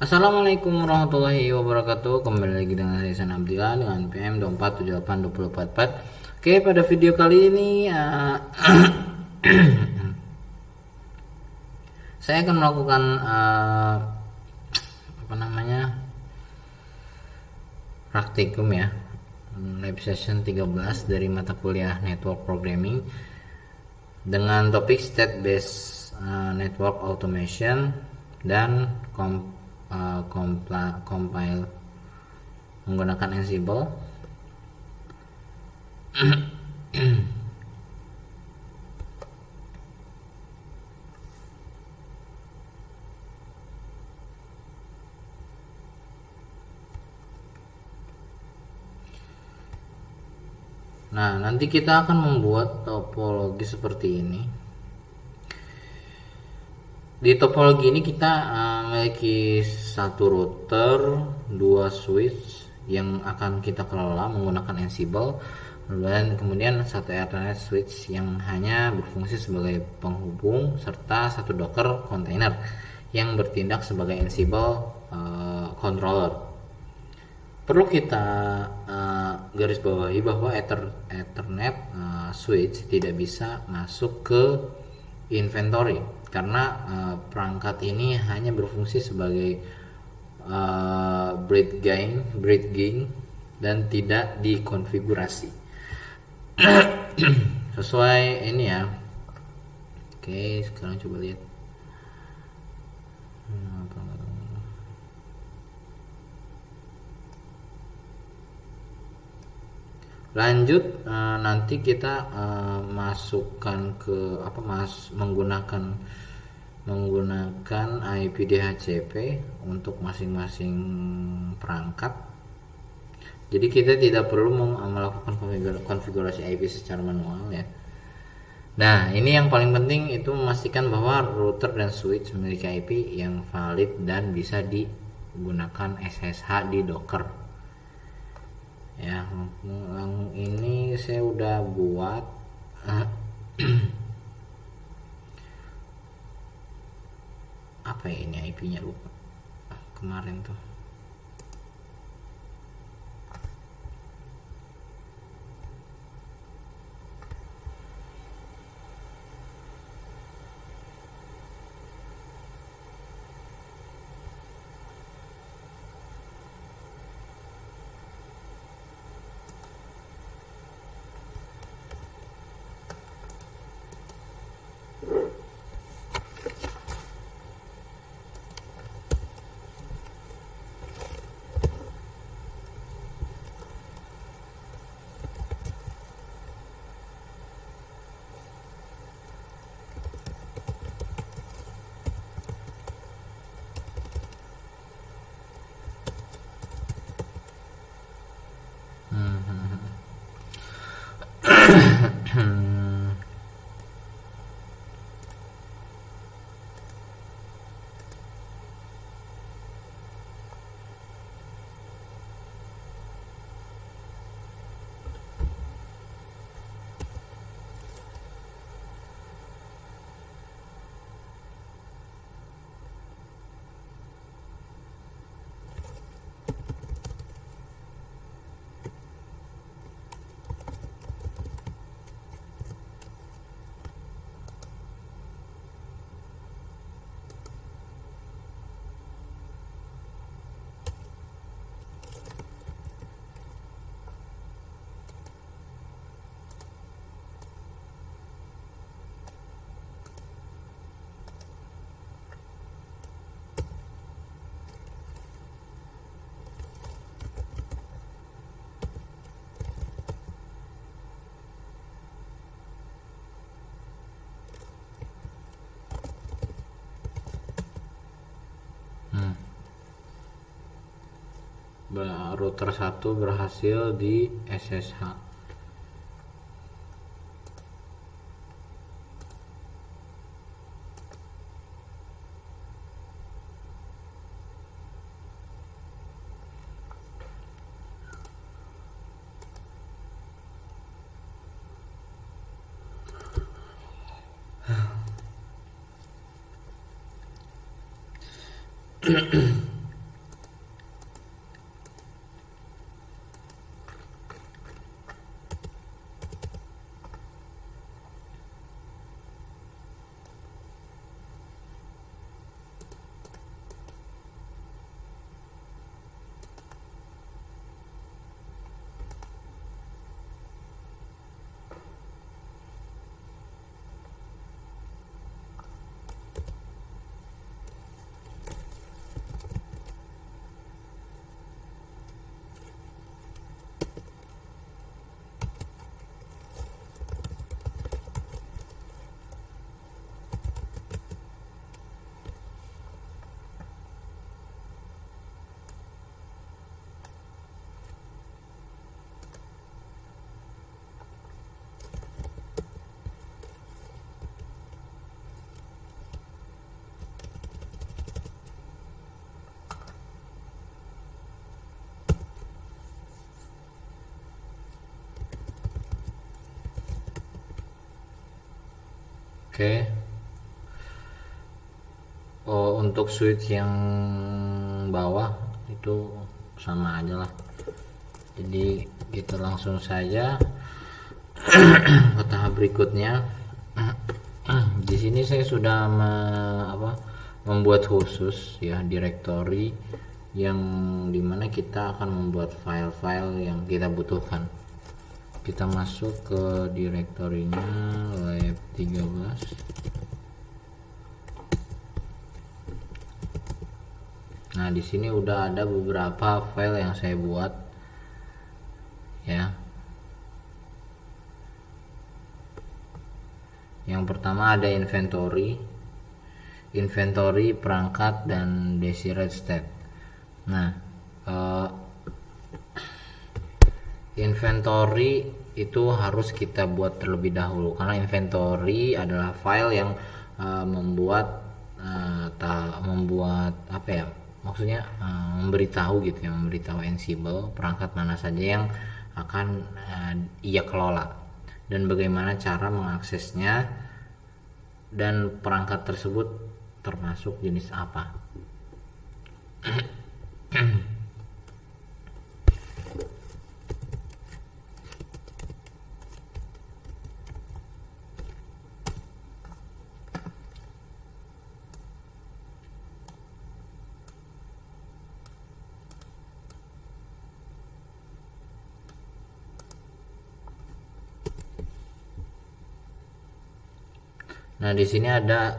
Assalamualaikum warahmatullahi wabarakatuh. Kembali lagi dengan saya San Abdillah dengan PM 24782044. Oke, pada video kali ini saya akan melakukan praktikum ya, lab session 13 dari mata kuliah Network Programming dengan topik State Based Network Automation dan compile menggunakan Ansible. Nah, nanti kita akan membuat topologi seperti ini. Di topologi ini kita memiliki satu router, dua switch yang akan kita kelola menggunakan Ansible, dan kemudian satu Ethernet switch yang hanya berfungsi sebagai penghubung, serta satu Docker container yang bertindak sebagai Ansible controller. Perlu kita garis bawahi bahwa Ethernet switch tidak bisa masuk ke inventory karena perangkat ini hanya berfungsi sebagai bridging dan tidak dikonfigurasi sesuai ini ya. Oke, sekarang coba lihat. Lanjut, nanti kita masukkan ke menggunakan IP DHCP untuk masing-masing perangkat. Jadi kita tidak perlu melakukan konfigurasi IP secara manual ya. Nah, ini yang paling penting itu memastikan bahwa router dan switch memiliki IP yang valid dan bisa digunakan SSH di Docker. Ya, yang ini saya udah buat apa ya, ini IP-nya lupa kemarin tuh. Router 1 berhasil di SSH. Oke. Oh, untuk switch yang bawah itu sama aja lah. Jadi kita langsung saja ke tahap berikutnya. Di sini saya sudah membuat khusus ya directory yang dimana kita akan membuat file-file yang kita butuhkan. Kita masuk ke direktorinya lab 13. Nah, di sini udah ada beberapa file yang saya buat ya. Yang pertama ada inventory, perangkat, dan desired state. Nah, inventory itu harus kita buat terlebih dahulu karena inventory adalah file yang membuat apa ya, maksudnya memberitahu gitu ya, memberitahu Ansible perangkat mana saja yang akan ia kelola dan bagaimana cara mengaksesnya dan perangkat tersebut termasuk jenis apa. Nah, di sini ada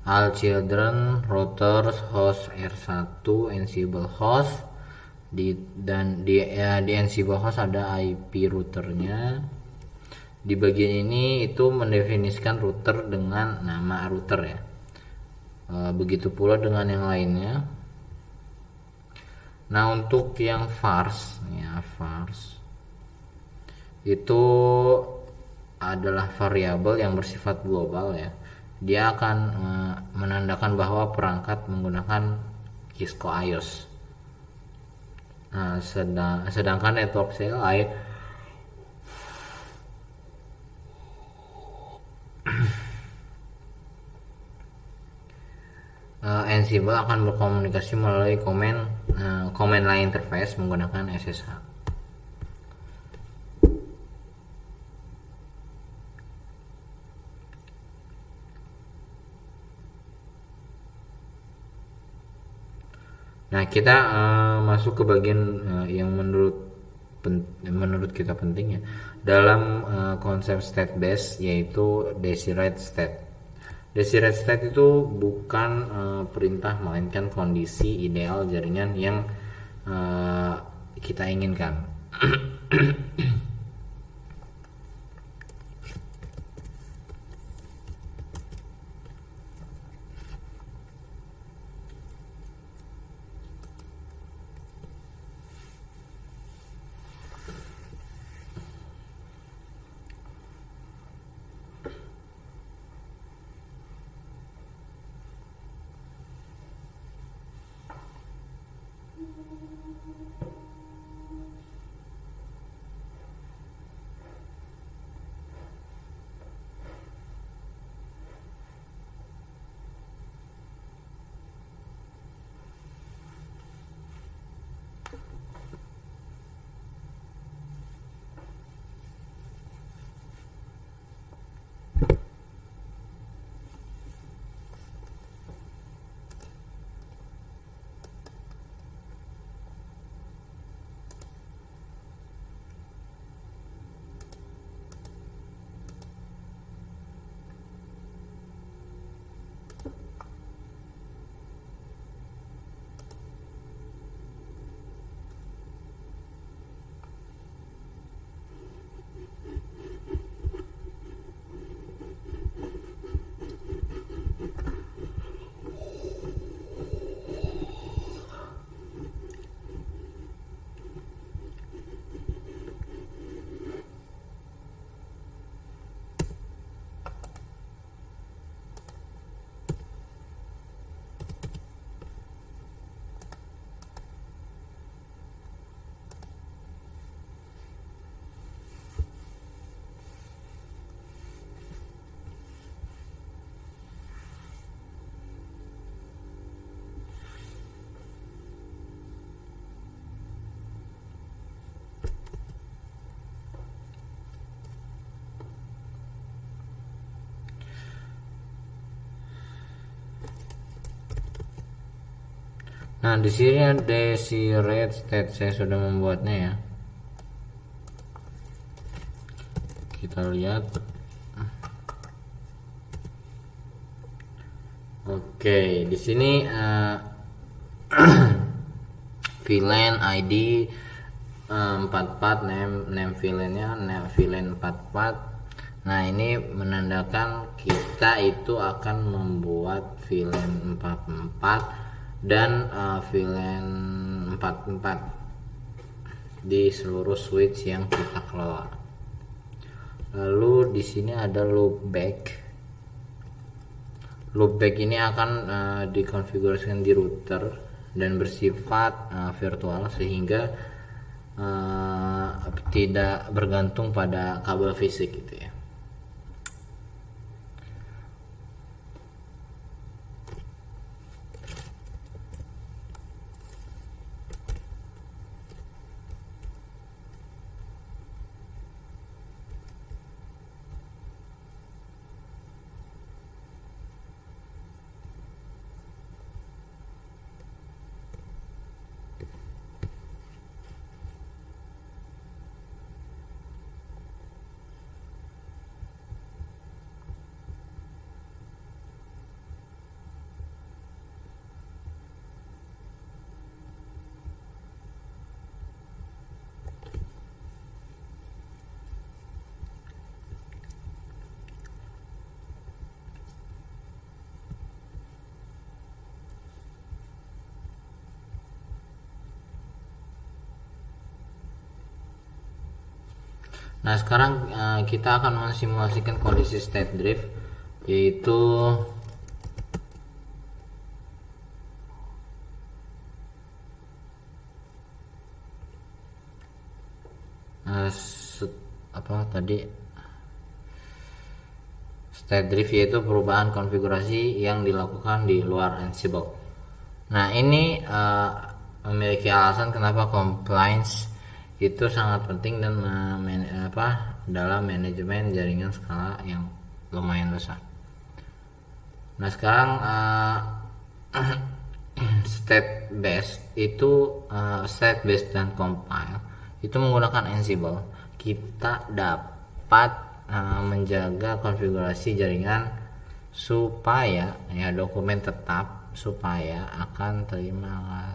all children routers host R1 Ansible host dan di Ansible host ada IP routernya. Di bagian ini itu mendefinisikan router dengan nama router ya. Begitu pula dengan yang lainnya. Nah, untuk yang vars ya, vars itu adalah variabel yang bersifat global ya. Dia akan menandakan bahwa perangkat menggunakan Cisco iOS. Nah, sedangkan network CLI Ansible akan berkomunikasi melalui command line interface menggunakan SSH. Nah, kita masuk ke bagian yang menurut kita penting ya dalam konsep state based, yaitu desired state. Desired state itu bukan perintah melainkan kondisi ideal jaringan yang kita inginkan. Nah, di sini desired state saya sudah membuatnya ya. Kita lihat. Oke, di sini VLAN ID 44, name VLAN-nya VLAN 44. Nah, ini menandakan kita itu akan membuat VLAN 44 dan VLAN 44 di seluruh switch yang kita kelola. Lalu di sini ada loopback. Loopback ini akan dikonfigurasikan di router dan bersifat virtual sehingga tidak bergantung pada kabel fisik gitu ya. Nah, sekarang kita akan mensimulasikan kondisi state drift, yaitu state drift yaitu perubahan konfigurasi yang dilakukan di luar Ansible. Nah, ini memiliki alasan kenapa compliance itu sangat penting dan dalam manajemen jaringan skala yang lumayan besar. Nah, sekarang state based dan compile itu menggunakan Ansible. Kita dapat menjaga konfigurasi jaringan supaya ya dokumen tetap supaya akan terima.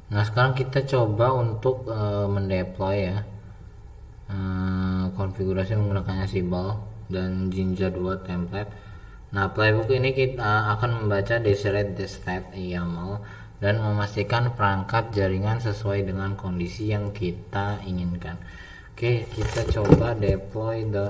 Nah sekarang kita coba untuk mendeploy ya, konfigurasi menggunakan Ansible dan Jinja 2 template. Nah playbook ini kita akan membaca desired state YAML dan memastikan perangkat jaringan sesuai dengan kondisi yang kita inginkan. Oke, kita coba deploy the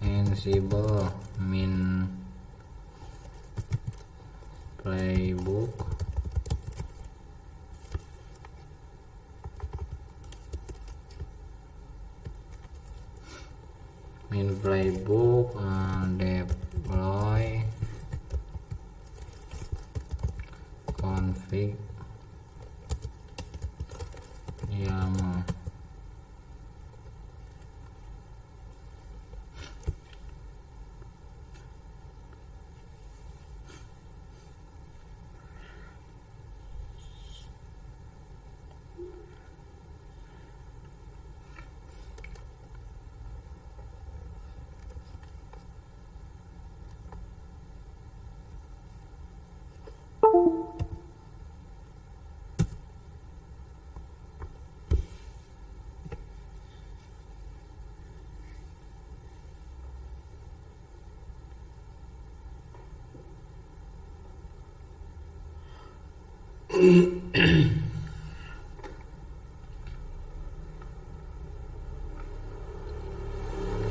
Ansible min playbook deploy config YAML.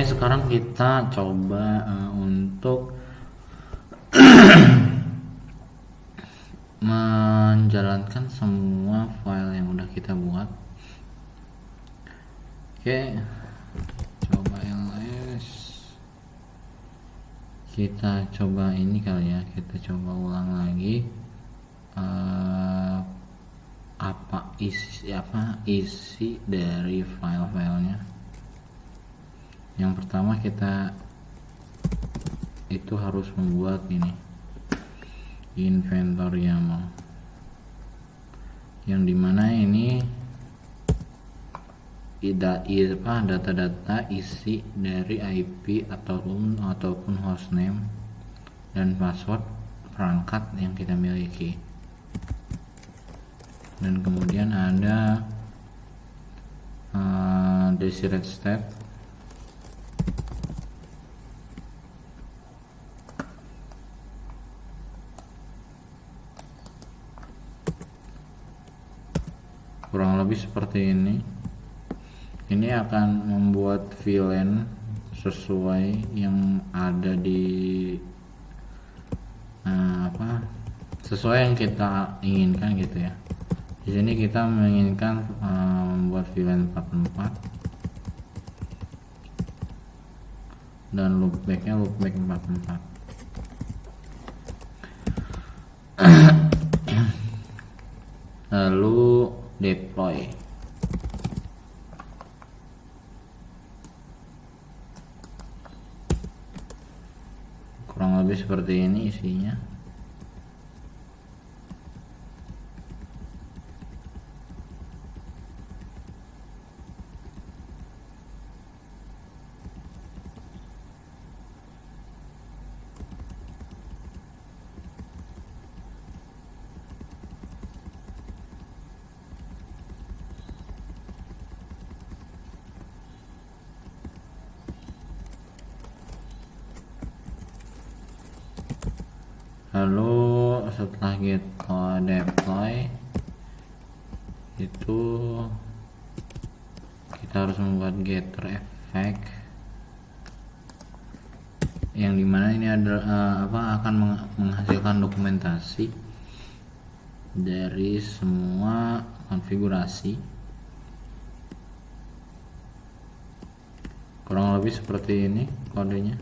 Oke, sekarang kita coba untuk menjalankan semua file yang udah kita buat. Oke, coba ls, kita coba ini kali ya, kita coba ulang lagi isi dari file-filenya. Yang pertama kita itu harus membuat ini inventor YAML, yang dimana ini data-data isi dari IP ataupun hostname dan password perangkat yang kita miliki. Dan kemudian ada desired state, kurang lebih seperti ini. Ini akan membuat VLAN sesuai yang ada di sesuai yang kita inginkan gitu ya. Di sini kita menginginkan membuat VLAN 44 dan loopbacknya loopback 44. Lalu deploy. Kurang lebih seperti ini isinya. Lalu setelah kita deploy itu kita harus membuat getter effect, yang dimana ini adalah akan menghasilkan dokumentasi dari semua konfigurasi. Kurang lebih seperti ini kodenya.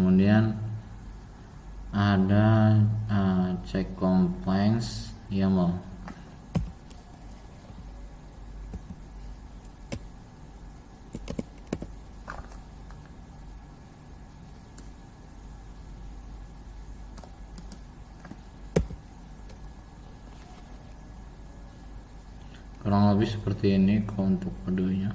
kemudian ada check compliance YAML. Kurang lebih seperti ini untuk kodenya.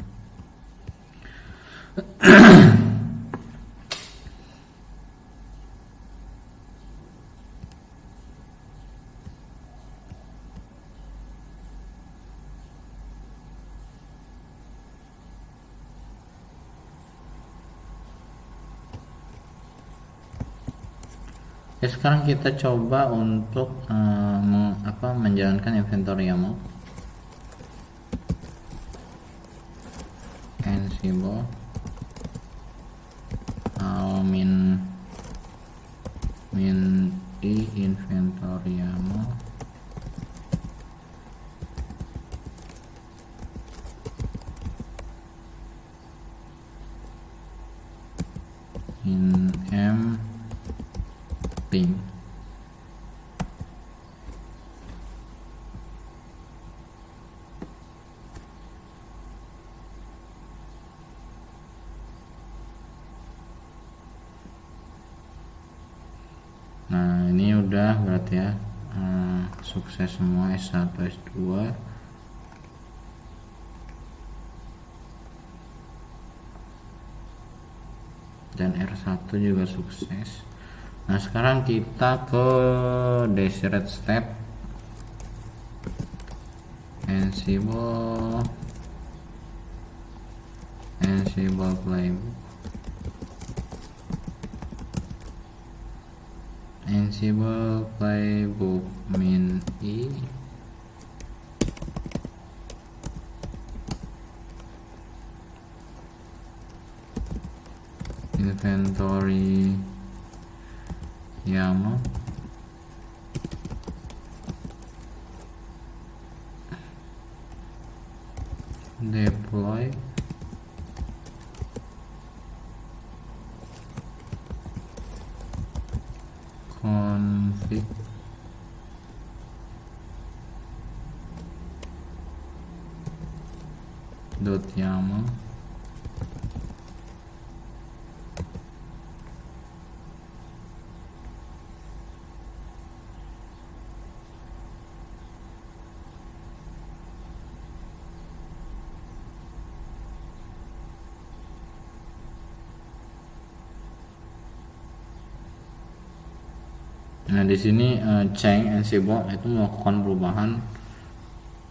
Ya, sekarang kita coba untuk menjalankan inventory YAML. Ansible min I inventory YAML in m ping. Nah, ini udah berarti ya sukses semua S1 S2. Dan R1 juga sukses. Nah, sekarang kita ke desired step. Ansible playbook, Ansible playbook min I inventory YAML deploy config .yaml Nah, di sini change Ansible itu melakukan perubahan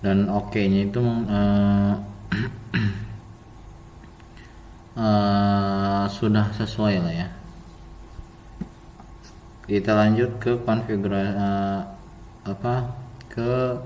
dan OK-nya itu sudah sesuai lah ya. Kita lanjut ke konfigurasi ke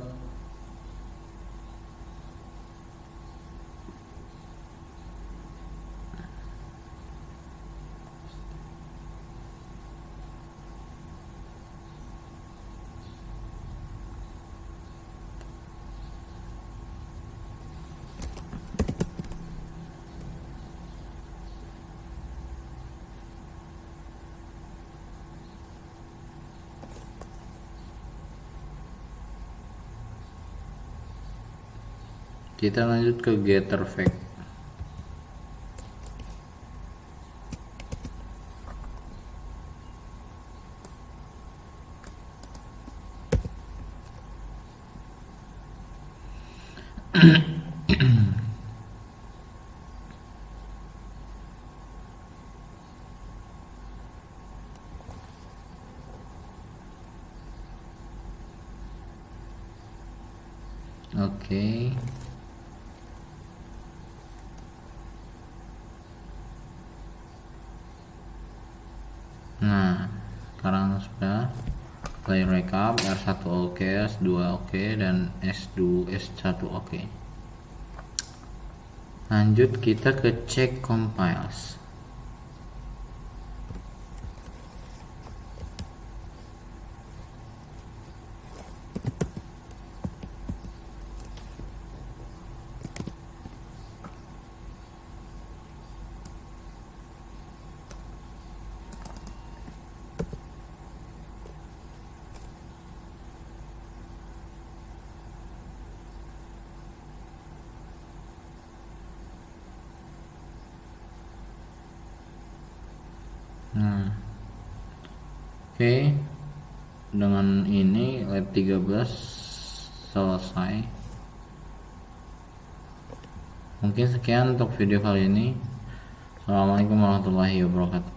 kita lanjut ke getter fact. Oke. Nah, sekarang sudah play recap, R1 oke, S2 oke, dan S1 oke. Lanjut kita ke check compiles. Nah, oke, dengan ini lab 13 selesai. Mungkin sekian untuk video kali ini. Assalamualaikum warahmatullahi wabarakatuh.